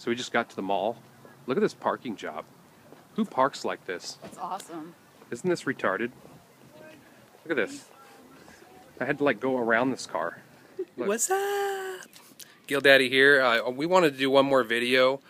So we just got to the mall. Look at this parking job. Who parks like this? That's awesome. Isn't this retarded? Look at this. I had to like go around this car. Look. What's up? Gilldaddy here. We wanted to do one more video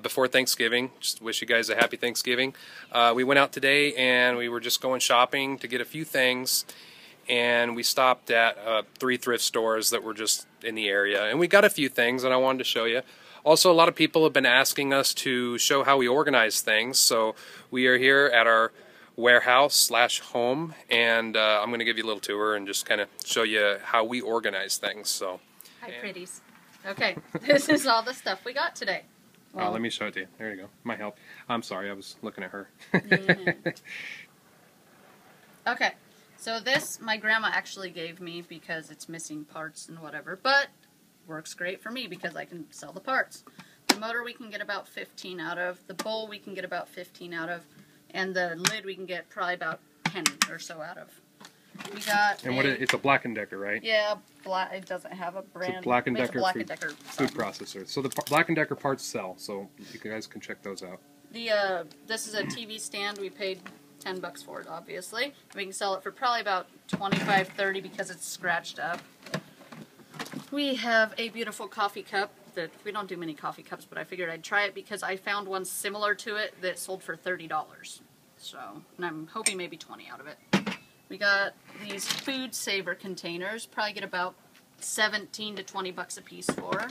before Thanksgiving. Just wish you guys a happy Thanksgiving. We went out today and we were just going shopping to get a few things, and we stopped at 3 thrift stores that were just in the area, and we got a few things and I wanted to show you. Also, a lot of people have been asking us to show how we organize things, so we are here at our warehouse/home, and I'm going to give you a little tour and just kind of show you how we organize things. So, hi, pretties. Okay, this is all the stuff we got today. Well, let me show it to you. There you go. Might help. I'm sorry, I was looking at her. Okay, so this my grandma actually gave me because it's missing parts and whatever, but works great for me because I can sell the parts. The motor we can get about 15 out of. The bowl we can get about 15 out of. And the lid we can get probably about 10 or so out of. We got and it's a Black & Decker, right? Yeah, it doesn't have a brand. It's a Black & Decker, Decker food processor. So the Black & Decker parts sell, so you guys can check those out. This is a TV stand. We paid $10 for it, obviously. We can sell it for probably about $25, $30 because it's scratched up. We have a beautiful coffee cup. We don't do many coffee cups, but I figured I'd try it because I found one similar to it that sold for $30. So, and I'm hoping maybe 20 out of it. We got these food saver containers. Probably get about 17 to 20 bucks a piece for.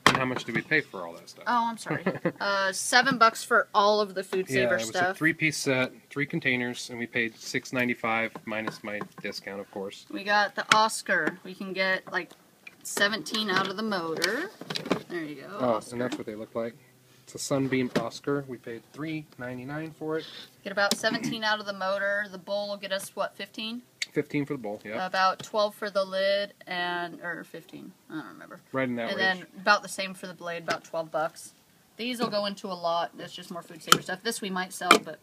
And how much did we pay for all that stuff? Oh, I'm sorry. $7 for all of the food saver stuff. Yeah, it was a 3-piece set, 3 containers, and we paid $6.95 minus my discount, of course. We got the Oscar. We can get like 17 out of the motor. There you go. Oh, Oscar. And that's what they look like. It's a Sunbeam Oscar. We paid $3.99 for it. Get about 17 out of the motor. The bowl will get us, what, 15? 15 for the bowl, yeah. About 12 for the lid, or 15. I don't remember. Right in that range. range. And then about the same for the blade, about $12. These will go into a lot. That's just more food saver stuff. This we might sell, but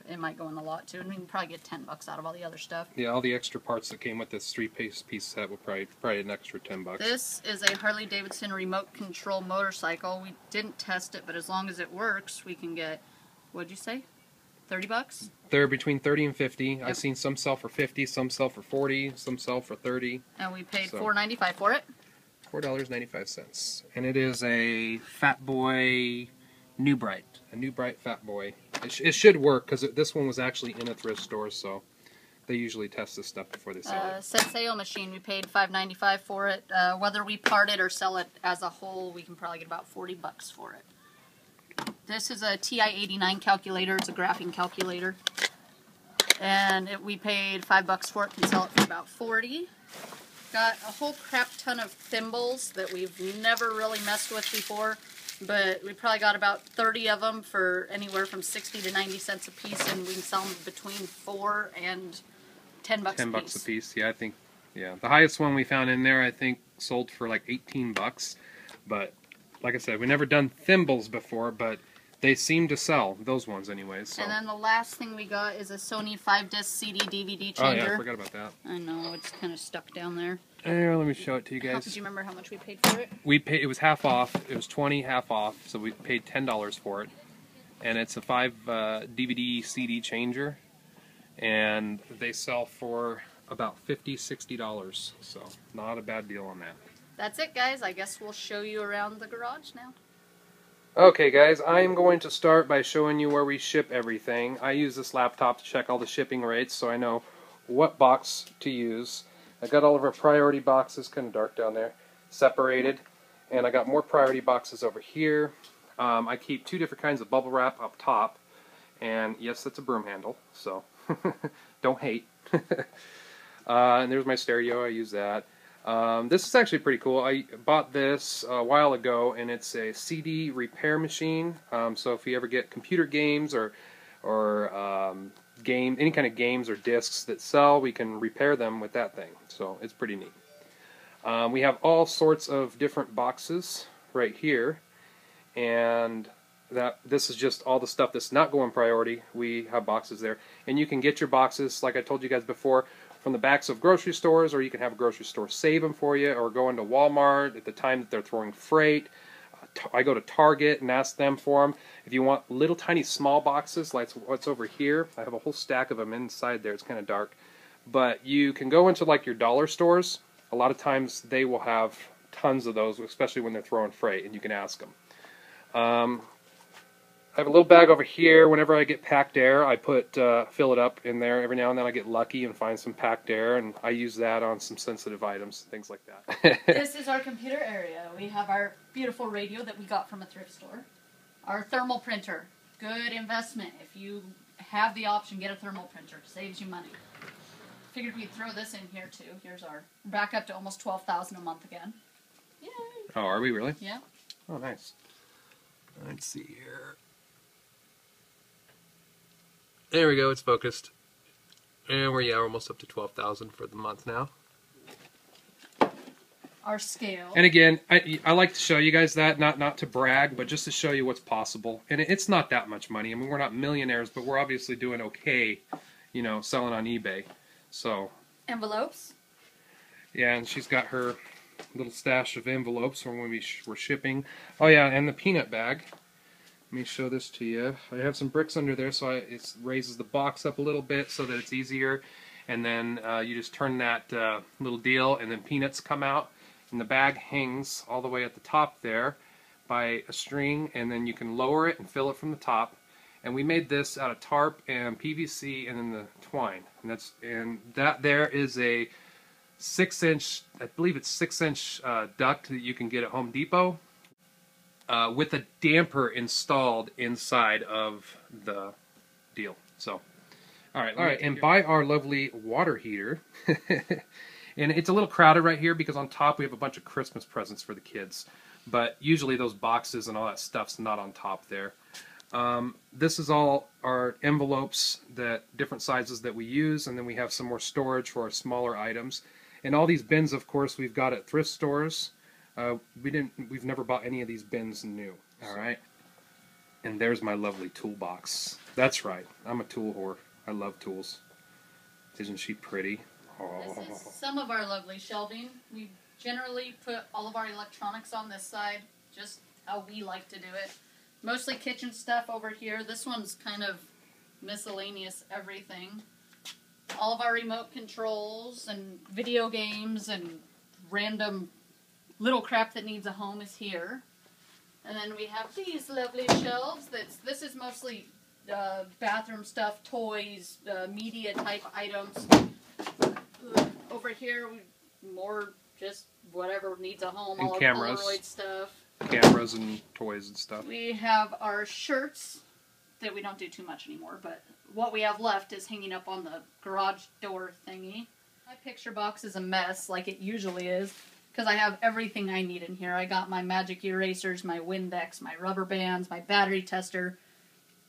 it might go in a lot too. And we can probably get $10 out of all the other stuff. Yeah, all the extra parts that came with this 3-piece set will probably an extra $10. This is a Harley Davidson remote control motorcycle. We didn't test it, but as long as it works, we can get, what'd you say, $30? They're between 30 and 50. Yep. I've seen some sell for 50, some sell for 40, some sell for 30. And we paid $4.95 for it. $4.95. And it is a Fat Boy New Bright. A New Bright Fat Boy. It should work because this one was actually in a thrift store, so they usually test this stuff before they sell it. Senseo machine, we paid $5.95 for it. Whether we part it or sell it as a whole, we can probably get about $40 for it. This is a TI-89 calculator. It's a graphing calculator. And we paid $5 for it. Can sell it for about $40. Got a whole crap ton of thimbles that we've never really messed with before. But we probably got about 30 of them for anywhere from 60 to 90 cents a piece, and we can sell them between $4 and $10 a piece. $10 a piece, yeah, I think, yeah. The highest one we found in there, I think, sold for like $18. But, like I said, we've never done thimbles before, but they seem to sell, those ones anyways. So. And then the last thing we got is a Sony 5-disc CD-DVD changer. Oh yeah, I forgot about that. I know, it's kind of stuck down there. Here, let me show it to you guys. Do you remember how much we paid for it? It was half off. It was 20 half off, so we paid $10 for it. And it's a 5 DVD CD changer, and they sell for about $50, $60. So not a bad deal on that. That's it, guys. I guess we'll show you around the garage now. Okay, guys, I am going to start by showing you where we ship everything. I use this laptop to check all the shipping rates, so I know what box to use. I got all of our priority boxes, kind of dark down there, separated, and I got more priority boxes over here. I keep 2 different kinds of bubble wrap up top, and yes, that's a broom handle, so don't hate. And there's my stereo, I use that. This is actually pretty cool. I bought this a while ago, and it's a CD repair machine, so if you ever get computer games or any kind of games or discs that sell, we can repair them with that thing. So it's pretty neat. We have all sorts of different boxes right here, and this is just all the stuff that's not going priority. We have boxes there, and you can get your boxes, like I told you guys before, from the backs of grocery stores, or you can have a grocery store save them for you, or go into Walmart at the time that they're throwing freight. I go to Target and ask them for them. If you want little tiny small boxes like what's over here, I have a whole stack of them inside there. It's kind of dark. But you can go into like your dollar stores. A lot of times they will have tons of those, especially when they're throwing freight, and you can ask them. I have a little bag over here. Whenever I get packed air, I fill it up in there. Every now and then I get lucky and find some packed air, and I use that on some sensitive items, things like that. This is our computer area. We have our beautiful radio that we got from a thrift store. Our thermal printer. Good investment. If you have the option, get a thermal printer. Saves you money. Figured we'd throw this in here too. Here's our back up to almost $12,000 a month again. Yay! Oh, are we really? Yeah. Oh, nice. Let's see here. There we go, it's focused. And we're almost up to 12,000 for the month now. Our scale. And again, I like to show you guys that, not to brag, but just to show you what's possible. And it's not that much money. I mean, we're not millionaires, but we're obviously doing okay, selling on eBay. So. Envelopes. Yeah, and she's got her little stash of envelopes from when we're shipping. Oh yeah, and the peanut bag. Let me show this to you. I have some bricks under there, so it raises the box up a little bit so that it's easier. And then you just turn that little deal, and then peanuts come out. And the bag hangs all the way at the top there by a string, and then you can lower it and fill it from the top. And we made this out of tarp and PVC and then the twine. And that there is a 6-inch, I believe it's 6-inch duct that you can get at Home Depot. With a damper installed inside of the deal. So, all right, and buy our lovely water heater. And it's a little crowded right here because on top we have a bunch of Christmas presents for the kids. But usually those boxes and all that stuff's not on top there. This is all our envelopes, different sizes that we use, and then we have some more storage for our smaller items. And all these bins, of course, we've got at thrift stores. We've never bought any of these bins new. All right. And there's my lovely toolbox. That's right. I'm a tool whore. I love tools. Isn't she pretty? Oh. This is some of our lovely shelving. We generally put all of our electronics on this side, just how we like to do it. Mostly kitchen stuff over here. This one's kind of miscellaneous everything. All of our remote controls and video games and random little crap that needs a home is here. And then we have these lovely shelves. This is mostly bathroom stuff, toys, media type items. Over here, more just whatever needs a home, and all cameras. Our Polaroid stuff. Cameras and toys and stuff. We have our shirts that we don't do too much anymore, but what we have left is hanging up on the garage door thingy. My picture box is a mess, like it usually is, because I have everything I need in here. I got my magic erasers, my Windex, my rubber bands, my battery tester,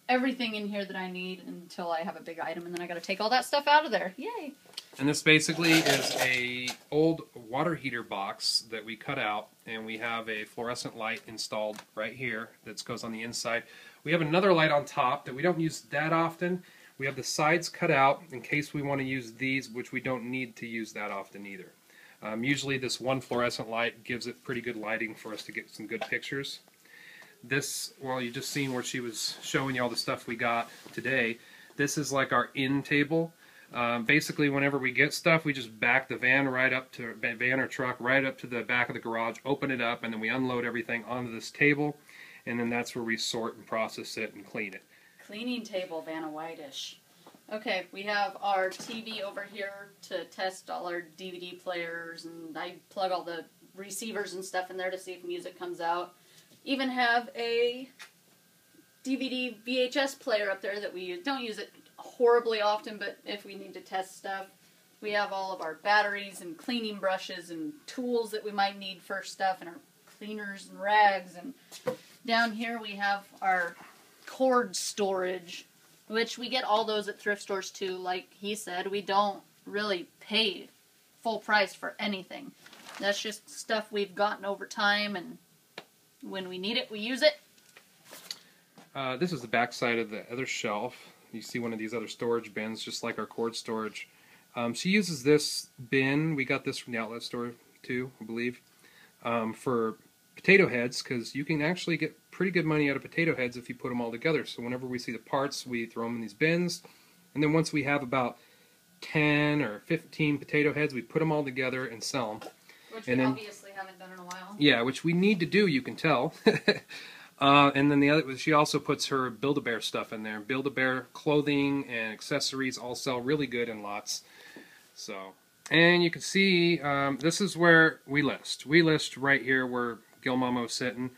everything in here that I need until I have a big item, and then I got to take all that stuff out of there. Yay! And this basically is a old water heater box that we cut out, and we have a fluorescent light installed right here that goes on the inside. We have another light on top that we don't use that often. We have the sides cut out in case we want to use these, which we don't need to use that often either. Usually this one fluorescent light gives it pretty good lighting for us to get some good pictures. This, well, you just seen where she was showing you all the stuff we got today. This is like our end table. Basically, whenever we get stuff, we just back the van or truck right up to the back of the garage, open it up, and then we unload everything onto this table, and then that's where we sort and process it and clean it. Cleaning table, Vanna Whitish. Okay, we have our TV over here to test all our DVD players, and I plug all the receivers and stuff in there to see if music comes out. Even have a DVD VHS player up there that we use. Don't use it horribly often, but if we need to test stuff. We have all of our batteries and cleaning brushes and tools that we might need for stuff, and our cleaners and rags. And down here we have our cord storage, which we get all those at thrift stores too. Like he said, we don't really pay full price for anything. That's just stuff we've gotten over time, and when we need it, we use it. This is the back side of the other shelf. You see one of these other storage bins, just like our cord storage. She uses this bin. We got this from the outlet store too, I believe, for potato heads, because you can actually get pretty good money out of potato heads if you put them all together. So whenever we see the parts, we throw them in these bins, and then once we have about 10 or 15 potato heads, we put them all together and sell them. Which and we then, obviously haven't done in a while. Yeah, which we need to do, you can tell. And then the other, she also puts her Build-A-Bear stuff in there. Build-A-Bear clothing and accessories all sell really good in lots. So, and you can see, this is where we list. We list right here where Gil Mama's sitting.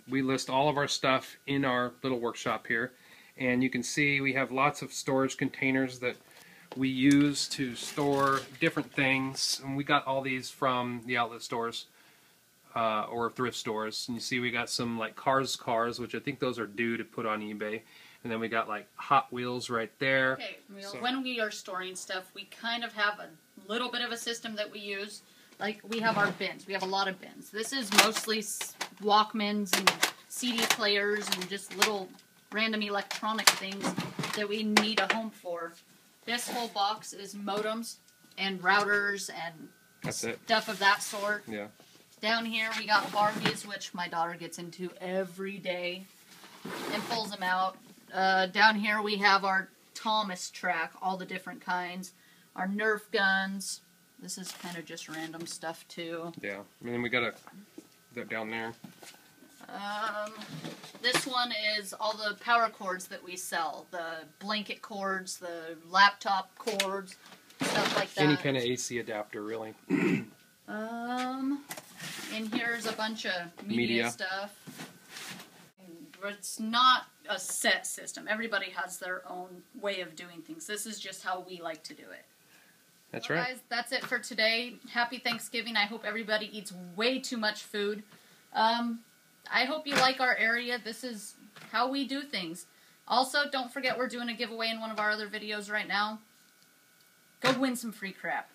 We list all of our stuff in our little workshop here. And you can see we have lots of storage containers that we use to store different things. And we got all these from the outlet stores. Or thrift stores, and you see we got some like cars, which I think those are due to put on eBay, and then we got like Hot Wheels right there. Okay, when we are storing stuff, we kind of have a little bit of a system that we use. Like we have our bins. We have a lot of bins. This is mostly Walkmans and CD players and just little random electronic things that we need a home for. This whole box is modems and routers and stuff of that sort. Yeah. Down here we got Barbies, which my daughter gets into every day and pulls them out. Down here we have our Thomas track, all the different kinds. Our Nerf guns. This is kind of just random stuff too. Yeah, and then we got that down there. This one is all the power cords that we sell. The blanket cords, the laptop cords, stuff like that. Any kind of AC adapter, really. And here's a bunch of media stuff. It's not a set system. Everybody has their own way of doing things. This is just how we like to do it. That's well, right. Guys, that's it for today. Happy Thanksgiving. I hope everybody eats way too much food. I hope you like our area. This is how we do things. Also, don't forget we're doing a giveaway in one of our other videos right now. Go win some free crap.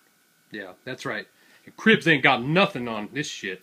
Yeah, that's right. Cribs ain't got nothing on this shit.